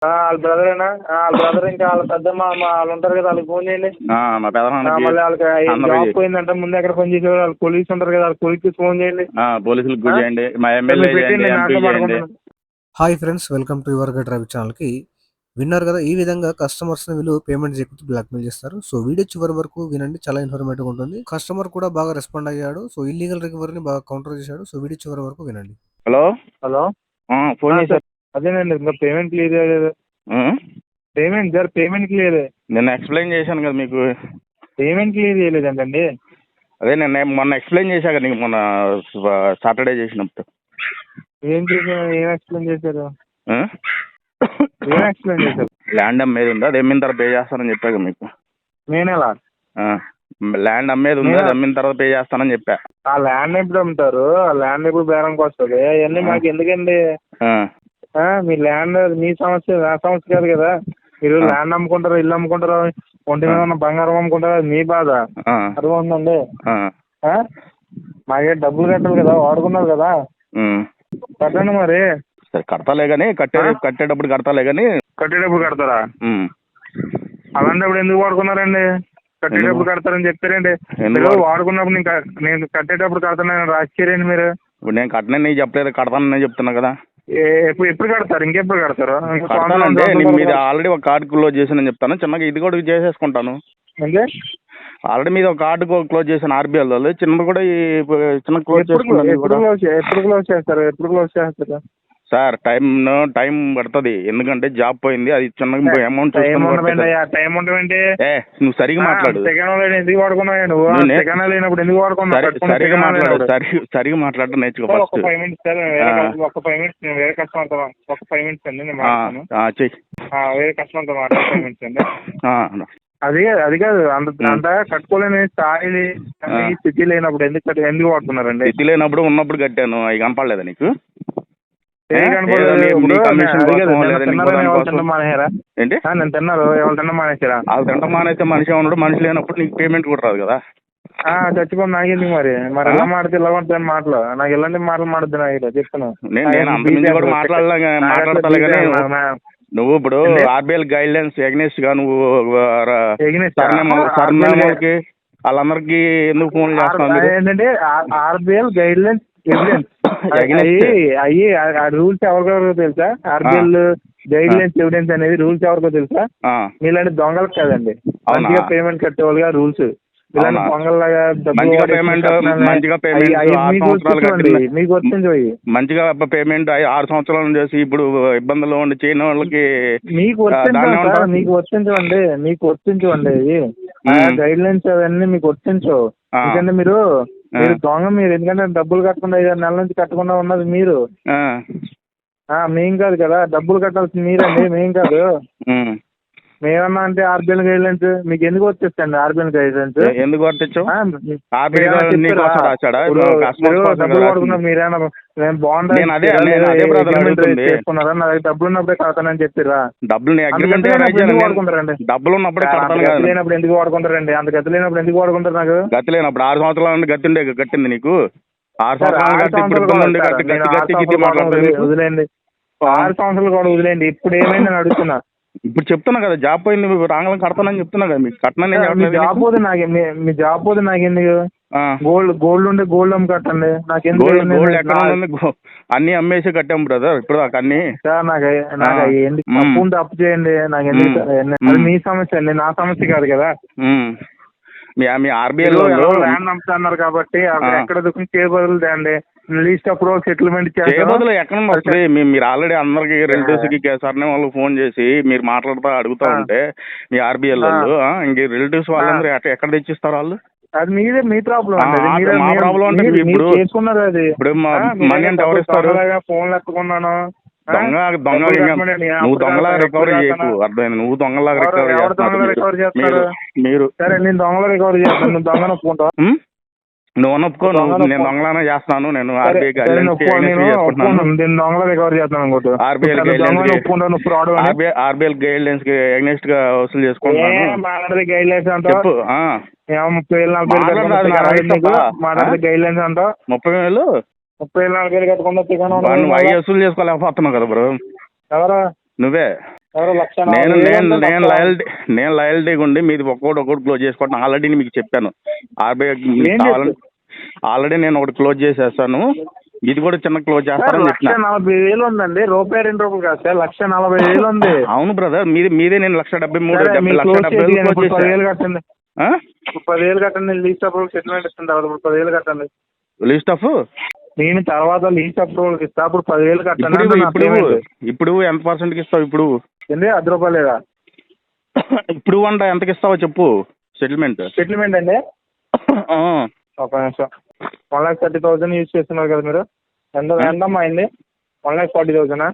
వాళ్ళ బ్రదరేనా? వాళ్ళ బ్రదర్ ఇంకా వాళ్ళ పెద్దమ్మ వాళ్ళు ఉంటారు కదా, వాళ్ళకి ఫోన్ చేయండి. మా పెదనాన్నకి మళ్ళీ వాళ్ళకి అందరికి జాబ్ పోయిందంటే ముందు ఎక్కడ పని చేసేవాళ్ళు వాళ్ళ కొలీగ్స్ ఉంటారు కదా, వాళ్ళ కొలీగ్స్ ఫోన్ చేయండి. పోలీసులకు కూడా చేయండి, మా ఎమ్మెల్యే చేయండి, ఎంపీ చేయండి. Hi friends, welcome to your గట్ రవి ఛానల్కి. విన్నారు కదా, ఈ విధంగా కస్టమర్స్ని వీళ్ళు పేమెంట్ చేయకపోతే బ్లాక్మెయిల్ చేస్తారు. సో వీడియో చివరి వరకు వినండి, చాలా ఇన్ఫర్మేటివ్ ఉంటుంది. కస్టమర్ కూడా బాగా రెస్పాండ్ అయ్యాడు, సో ఇల్లీగల్ రికవరీని బాగా కౌంటర్ చేశాడు. సో వీడియో చివరి వరకు వినండి. హలో హలో, ఫోన్ చేశారు. అదేనండి, ఇంకా పేమెంట్ క్లియర్ చేయలేదు. పేమెంట్ క్లియర్ నేను ఎక్స్ప్లెయిన్ చేశాను కదా మీకు. పేమెంట్ క్లియర్ చేయలేదండి. అదే నేను మొన్న ఎక్స్ప్లెయిన్ చేశాక నీకు, మొన్న సాటర్డే చేసినప్పుడు. ఏం ఎక్స్ప్లెయిన్ చేశారు? ఏం ఎక్స్ప్లెయిన్ చేశారు? ల్యాండ్ అమ్మేది ఉంది, అది అమ్మిన తర్వాత పే చేస్తానని చెప్పాక మీకు. నేనేలా? ల్యాండ్ అమ్మేది ఉంది, అది అమ్మిన తర్వాత పే చేస్తానని చెప్పా. ఆ ల్యాండ్ ఎప్పుడు అమ్ముతారు? ఆ ల్యాండ్ ఎప్పుడు బేరంకి వస్తుంది? అవన్నీ మాకు ఎందుకండి? మీ ల్యాండ్ మీ సమస్య, నా సమస్య కాదు కదా. మీరు ల్యాండ్ అమ్ముకుంటారు, ఇల్లు అమ్ముకుంటారు, ఒంటి మీద ఉన్న బంగారం అమ్ముకుంటారు, అది మీ బాధ. అర్థమవుతుందండి. మాకే డబ్బులు కట్టాలి కదా, వాడుకున్నారు కదా, కట్టండి మరి. సరే కడతాలే కానీ, కట్టేటప్పుడు కడతాలే కానీ. కట్టేటప్పుడు కడతారా? అలాంటప్పుడు ఎందుకు వాడుకున్నారండి? కట్టేటప్పుడు కడతారని చెప్పారండి. మీరు వాడుకున్నప్పుడు నేను కట్టేటప్పుడు కడతానని రాసిచ్చారండి మీరు. ఇప్పుడు నేను కట్టనని నీకు చెప్పలేదు, కడతానని చెప్తున్నా కదా. ఎప్పుడు కడతారు? ఇంకెప్పుడు కడతారు? కడతానంటే మీరు ఆల్రెడీ ఒక కార్డు క్లోజ్ చేసానని చెప్తాను, చిన్నగా ఇది కూడా చేసేసుకుంటాను. ఆల్రెడీ మీద ఒక కార్డు క్లోజ్ చేశాను ఆర్బీఐలో, చిన్నది కూడా చిన్న క్లోజ్ చేసుకుంటాను. ఎప్పుడు క్లోజ్ చేస్తారు? సార్ టైం పడుతుంది, ఎందుకంటే జాబ్ పోయింది, అది చిన్న అమౌంట్. టైం ఉండవండి. నువ్వు సరిగా మాట్లాడు. ఎందుకు వాడుకున్నావు నువ్వు? లేనప్పుడు ఎందుకు వాడుకున్నావు? సరిగా మాట్లాడు, సరిగా మాట్లాడటం నేర్చుకో ఫస్ట్. ఒక 5 మినిట్స్ వేరే కస్టమర్తో ఒక 5 మినిట్స్ అండి నేను మాట్లాడతాను. వేరే కస్టమర్తో మాట్లాడు 5 మినిట్స్ అండి. అది కాదు, అంత కట్టుకోలేని స్థాయి స్థితి లేనప్పుడు ఎందుకు వాడుతున్నారండి? స్థితి లేనప్పుడు ఉన్నప్పుడు కట్టాను, అవి కనపడలేదా నీకు? నేను తిన్నారు, ఎవరు తిన్న మానేసారా? అది తింట మానేస్తే మనిషి ఉన్నాడు, మనిషి లేనప్పుడు నీకు పేమెంట్ కూడా రాదు కదా. చచ్చిపోయి నాకెందుకు మరి ఎలా మాడితే ఇలా ఉంటుంది మాటలు? నాకు ఎలాంటి మాటలు మాడద్దు, నాకు చెప్తాను. నేను అంతమంది కూడా మాట్లాడతాలే కానీ నువ్వు ఇప్పుడు ఆర్బీఐ గైడ్ లైన్స్ ఎగ్నెస్ట్ గా నువ్వు సర్నేమోకి వాళ్ళందరికి ఎందుకు ఫోన్ చేస్తాను? ఏంటంటే ఆర్బీఐ గైడ్ లైన్స్ అయ్యి రూల్స్ ఎవరికో తెలుసా? ఆర్బీఐ గైడ్ లైన్స్ ఎవిడెన్స్ అనేది రూల్స్ ఎవరికో తెలుసా? మీలాంటి దొంగలకు కాదండి, మంచిగా పేమెంట్ కట్టేవాళ్ళుగా రూల్స్. ఇలాంటి దొంగల్లాగా మీకు వచ్చింది మంచిగా పేమెంట్ 6 సంవత్సరాలు చేసి ఇప్పుడు ఇబ్బందులు ఉండి చేయని వాళ్ళకి మీకు వర్తించవండి. గైడ్ లైన్స్ అవన్నీ మీకు వర్తించవు. ఎందుకంటే మీరు దొంగ. మీరు ఎందుకంటే డబ్బులు కట్టకుండా 5-6 నెలల నుంచి కట్టకుండా ఉన్నది మీరు. మేం కాదు కదా, డబ్బులు కట్టాల్సింది మీరండి, మేం కాదు. మేమన్నా అంటే ఆర్బీఐ గైడ్ లైన్స్ మీకు ఎందుకు వచ్చేస్తండి? ఆర్బీఐ గైడ్ లైన్స్ ఎందుకు వర్తించవు? డబ్బులు వాడుకున్నారు మీరేనా? చేసుకున్నారా? నా దగ్గర డబ్బులు ఉన్నప్పుడే కడతానని చెప్పిర్రా? వాడుకుంటారండి డబ్బులు ఉన్నప్పుడే లేనప్పుడు ఎందుకు వాడుకుంటారండి? అంత గతి లేనప్పుడు ఎందుకు వాడుకుంటారు? నాకు గతి లేనప్పుడు 6 సంవత్సరాల నుండి గతి కట్టింది నీకు. 6 సంవత్సరాలు వదిలేండి, 6 సంవత్సరాలు కూడా వదిలేండి. ఇప్పుడు ఏమైందని అడుగుతున్నా. ఇప్పుడు చెప్తున్నా కదా, జాబ్ పోయింది, రాంగలం కడతానని చెప్తున్నా కదా. మీకు కట్టనని జాబ్ పోతే మీ జాబ్ పోతే నాకెందుకు? గోల్డ్ ఉంటే గోల్డ్ అమ్మి కట్టండి, నాకెందుకు? గోల్డ్ ఎక్కడ అన్ని అమ్మేసి కట్టాం బ్రదర్ ఇప్పుడు దాకా అన్ని. సార్ నాకు అప్పు ఉంటే అప్పు చేయండి, నాకెందుకు? అది మీ సమస్య అండి, నా సమస్య కాదు కదా. మీ ఆర్బీఐలో ల్యాండ్ అమ్ముతున్నారు కాబట్టి ఎక్కడ దుఃఖం చేయబదులు తేండి. లీస్ట్ అప్రూవల్ సెటిల్మెంట్ చేయబదులు ఎక్కడ వస్తుంది? మీరు ఆల్రెడీ అందరికి రిలేటివ్స్ కి సర్నే వాళ్ళకి ఫోన్ చేసి మీరు మాట్లాడుతూ అడుగుతా ఉంటే మీ ఆర్బీఐ వాళ్ళు ఇంక రిలేటివ్స్ వాళ్ళందరూ ఎక్కడ తెచ్చిస్తారు వాళ్ళు? అది మీదే, మీ ప్రాబ్లం. మా ప్రాబ్లం అంటే ఇప్పుడు చేసుకున్నారు. అది ఇప్పుడు మనీ అంటే ఎవరు ఇస్తారు? ఫోన్లు ఎత్తుకున్నాను. నువ్వు దొంగలాగా రికవరీ చేయకు, అర్థమైంది? నువ్వు దొంగలాగా రికవరీ చేస్తారు మీరు. సరే, నేను దొంగలా రికవరీ చేస్తాను, నువ్వు దొంగ ఒప్పుకుంటావు? నువ్వు ఒప్పుకో, నేను దొంగలానే చేస్తాను. నేను దొంగలా రికవరీ చేస్తాను అనుకోవచ్చు. ఆర్బీఐ గైడ్ లైన్స్ కి అగైనెస్ట్ గా వసూలు చేసుకుంటాను. గైడ్ లైన్స్ అంటావు 30,000-40,000 గైడ్ లైన్స్ అంటావు. 30,000 30,000-40,000 కట్టకుండా నువ్వు అవి వసూలు చేసుకోలేకపోతున్నావు కదా బ్రో. ఎవరు? నువ్వే. ఎవరో నేను 1,40,000 నేను అంటే నేను లయల్టీ నేను లయల్టీగా ఉండి మీది ఒక్కొక్కటి క్లోజ్ చేసుకోవడం ఆల్రెడీ మీకు చెప్పాను. ఆర్బీఐ ఏం కావాలని ఆల్రెడీ నేను ఒకటి క్లోజ్ చేసేస్తాను. ఇది కూడా చిన్న క్లోజ్ చేస్తారని చెప్పిన. 1,40,000 ఉందండి. రూపాయి 2 రూపాయలు కాదు సార్, 1,40,000 ఉంది. అవును బ్రదర్, మీదే నేను 1,73,000 సరే, మీరు క్లోజ్ చేసి క్లోజ్ ఇప్పుడు 10,000 చేశాను. కట్టండి. ఇప్పుడు 10,000 కట్టండి. లీస్ట్ అప్రూవల్ సెటిల్మెంట్ ఇస్తాను తర్వాత ఇప్పుడు 10,000 కట్టండి. లిస్ట్ ఆఫ్ నేను తర్వాత లీస్ట్ అప్రూవల్ ఇస్తా, అప్పుడు 10,000 కట్టండి. ఇప్పుడు ఎంత పర్సెంట్కి ఇస్తావు? ఇప్పుడు ఏంటి 10 రూపాయలేదా? ఇప్పుడు అంట ఎంతకి ఇస్తావో చెప్పు. సెటిల్మెంట్ అండి ఒక నిమిషం. 1,30,000 యూజ్ చేస్తున్నారు కదా మీరు. ఎంతమ్మా అయింది? 1,40,000.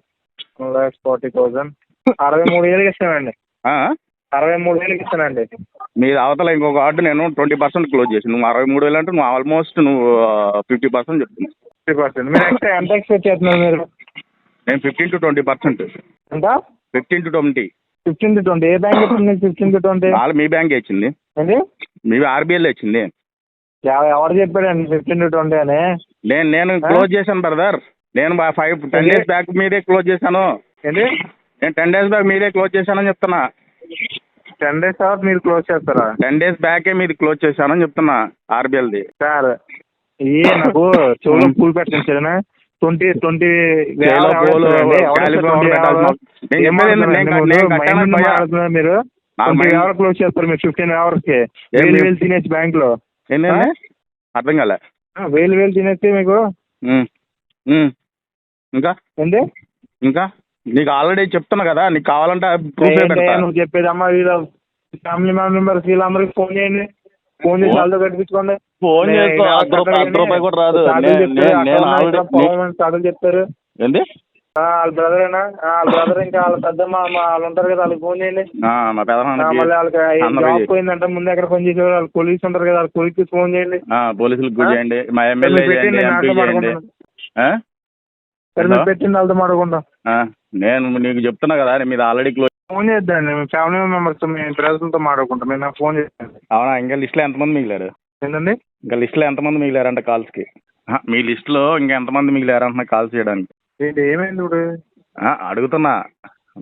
1,40,000 63,000 ఇస్తానండి. 63,000 ఇస్తానండి. మీరు అవతల ఇంకొక ఆర్డర్ నేను 20% క్లోజ్ చేసి నువ్వు 63,000 అంటే నువ్వు ఆల్మోస్ట్ నువ్వు 50% చెప్తున్నావు. 50%. మీరు ఎంత ఎక్స్పెక్ట్ చేస్తున్నారు మీరు? నేను 15 to 20%. ఎంత? 15 to 20. ఏ బ్యాంక్ ఇచ్చింది 15 to 20? మీ బ్యాంకే ఇచ్చింది. ఏంటి? మీ ఆర్బీఐలో ఇచ్చింది. ఎవరు చెప్పాడండి 15 to 20 అని? నేను క్లోజ్ చేశాను బ్రదర్. నేను 10 days బ్యాక్ మీదే క్లోజ్ చేశాను. ఏంటి? నేను 10 days బ్యాక్ మీదే క్లోజ్ చేశానని చెప్తున్నా. 10 days తర్వాత మీరు క్లోజ్ చేస్తారా? 10 days బ్యాకే మీది క్లోజ్ చేశానని చెప్తున్నా ఆర్బీఐది. సార్ నాకు చెవులో పూలు పెట్టండి సరేనా? 20 మీరు 20 hours క్లోజ్ చేస్తారు. మీరు 15 hours కి వేలు తినేసి బ్యాంక్ లో ఏంటండి అర్థం కాలే. వేలు తినేస్తే మీకు ఇంకా ఏంటి? ఇంకా నీకు ఆల్రెడీ చెప్తున్నా కదా, నీకు కావాలంటే ప్రూఫ్ నువ్వు చెప్పేది అమ్మా. వీళ్ళ ఫ్యామిలీ మెంబర్స్ వీళ్ళందరికి ఫోన్ చేయండి. ఫోన్ చేసి వాళ్ళతో కట్టించుకోండి. ఫోన్ చేస్తే ₹1 కూడా రాదు. సాధులు చెప్తారు. ఏంటి? వాళ్ళ బ్రదరేనా? వాళ్ళ బ్రదర్ ఇంకా వాళ్ళ పెద్దమ్మ వాళ్ళు ఉంటారు కదా, వాళ్ళకి ఫోన్ చేయండి. మళ్ళీ వాళ్ళకి జాబ్ పోయిందంటే ముందు ఎక్కడ పని చేసేవారు వాళ్ళు పోలీసు ఉంటారు కదా, వాళ్ళ పోలీసుకి ఫోన్ చేయండి. పోలీసులకు చేయండి. మా ఎమ్మెల్యే పెట్టింది వాళ్ళతో మాట్లాడుకుంటాం. నేను నీకు చెప్తున్నా కదా, మీద ఆల్రెడీ క్లోజ్. ఫోన్ చేద్దాండి. మీ ఫ్యామిలీ మెంబర్స్ మీ బ్రదర్లతో మాట్లాడుకుంటాం. మీరు నాకు ఫోన్ చేయండి. అవునా? ఇంకా లిస్ట్లో ఎంతమంది మిగిలారు? ఏంటండి? ఇంకా లిస్ట్లో ఎంతమంది మిగిలారంట కాల్స్కి? మీ లిస్ట్లో ఇంకా ఎంతమంది మిగిలారంటున్నా కాల్స్ చేయడానికి? ఏంటి ఏమైంది ఇప్పుడు? అడుగుతున్నా.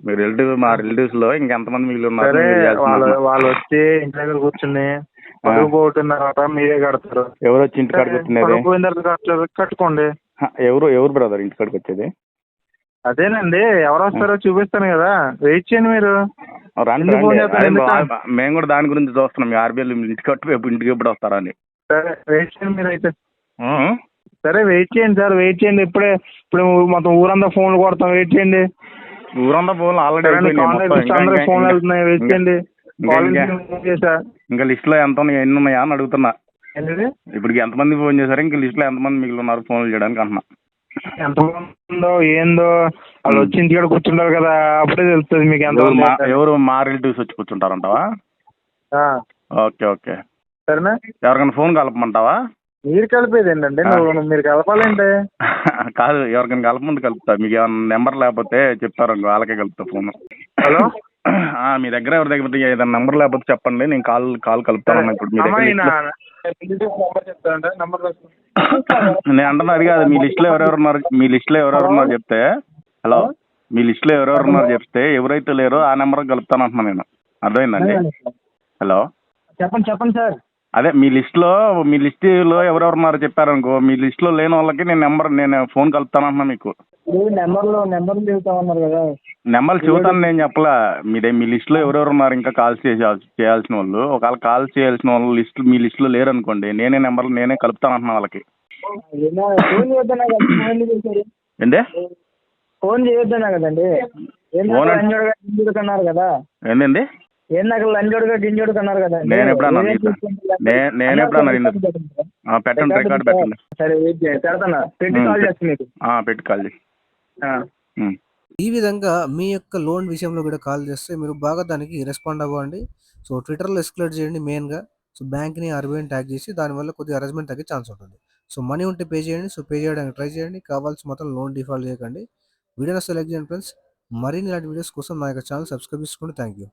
మీ మా రిలేటివ్స్ లో ఇంకెంతమంది మిగిలి ఉన్నారు? వాళ్ళు వచ్చి ఇంటి దగ్గర కూర్చుని పోతున్న తర్వాత మీరే కడతారు. ఎవరు వచ్చి ఇంటి కాడికి వచ్చినది? కట్టుకోండి. ఎవరు బ్రదర్ ఇంటి కాడికి వచ్చేది? అదేనండి, ఎవరు వస్తారో చూపిస్తాను కదా, వెయిట్ చేయండి మీరు. మేము కూడా దాని గురించి చూస్తున్నాం. మీ ఆర్బీఐ ఇంటికి ఎప్పుడు వస్తారా అని. సరే వెయిట్ చేయండి మీరు అయితే. సరే వెయిట్ చేయండి సార్, వెయిట్ చేయండి. ఇప్పుడు మొత్తం ఊరంతా ఫోన్లు కొడతాం, వెయిట్ చేయండి. ఊరంతా ఫోన్లు ఆల్రెడీ ఫోన్లు వెళ్తున్నాయి, వెయిట్ చేయండి. ఇంకా లిస్ట్ లో ఎన్ని ఉన్నాయా అని అడుగుతున్నా. ఇప్పటికి ఎంతమంది ఫోన్ చేశారు? ఇంకా లిస్ట్ లో ఎంతమంది మిగిలి ఉన్నారు ఫోన్లు చేయడానికి అంటున్నా. ఎంతమంది ఉందో ఏందో వాళ్ళు వచ్చి ఇంటికాడ కూర్చుంటారు కదా, అప్పుడే తెలుస్తుంది మీకు ఎంత. ఎవరు మా రిలేటివ్స్ వచ్చి కూర్చుంటారంటావా? ఓకే ఓకే సరేనా. ఎవరికైనా ఫోన్ కలపమంటావా? మీరు కలిపేది ఏంటంటే మీరు కలపాలంటే కాదు, ఎవరికైనా కలపమంది కలుపుతా. మీకు ఏమైనా నెంబర్ లేకపోతే చెప్తారు, వాళ్ళకే కలుపుతా ఫోన్. హలో, మీ దగ్గర ఎవరి దగ్గర ఏదైనా నెంబర్ లేకపోతే చెప్పండి, నేను కాల్ కలుపుతాను. ఇప్పుడు మీ దగ్గర నేను అంటున్నా అది కాదు. మీ లిస్ట్ లో ఎవరెవరు ఉన్నారు చెప్తే, హలో, మీ లిస్ట్ లో ఎవరెవరు ఉన్నారు చెప్తే ఎవరైతే లేరో ఆ నెంబర్ కలుపుతాను అంటున్నా నేను. అర్థమైందండి? హలో, చెప్పండి సార్. అదే మీ లిస్ట్లో ఎవరెవరు ఉన్నారో చెప్పారనుకో, మీ లిస్ట్లో లేని వాళ్ళకి నేను ఫోన్ కలుపుతాను అంటున్నా మీకు. నెంబర్ చెబుతామన్నారు కదా. నెంబర్ చెబుతాను నేను చెప్పలా. మీ లిస్ట్లో ఎవరెవరు ఉన్నారు ఇంకా కాల్స్ చేయాల్సిన వాళ్ళు. ఒకవేళ కాల్స్ చేయాల్సిన వాళ్ళు మీ లిస్ట్లో లేరు అనుకోండి, నేనే కలుపుతాను అంటున్నా వాళ్ళకి. ఏంటే ఫోన్ చేయొద్దన్నా కదండి. అన్నారు కదా. ఏంటండి? ఏందాక లంజోడుగా గింజోడుగా అన్నారు కదా. నేను ఎప్పుడన్నా పెట్టండి, రికార్డు పెట్టండి. సరే వెయిట్ చేయండి, పెడతాను. పెట్టి కాల్ చేస్తాను మీకు. పెట్టి కాల్ చేసి. ఈ విధంగా మీ యొక్క లోన్ విషయంలో కూడా కాల్ చేస్తే మీరు బాగా దానికి రెస్పాండ్ అవ్వండి. సో ట్విట్టర్లో ఎస్కలేట్ చేయండి మెయిన్గా. సో బ్యాంక్ని ఆర్బీఐని ట్యాగ్ చేసి దానివల్ల కొద్దిగా అరేంజ్మెంట్ తగ్గే ఛాన్స్ ఉంటుంది. సో మనీ ఉంటే పే చేయండి. సో పే చేయడానికి ట్రై చేయండి. కావాల్సి మాత్రం లోన్ డిఫాల్ట్ చేయకండి. వీడియోని సెలెక్ట్ చేయండి ఫ్రెండ్స్. మరిన్ని ఇలాంటి వీడియోస్ కోసం నా యొక్క ఛానల్ సబ్స్క్రైబ్ చేసుకోండి. Thank you.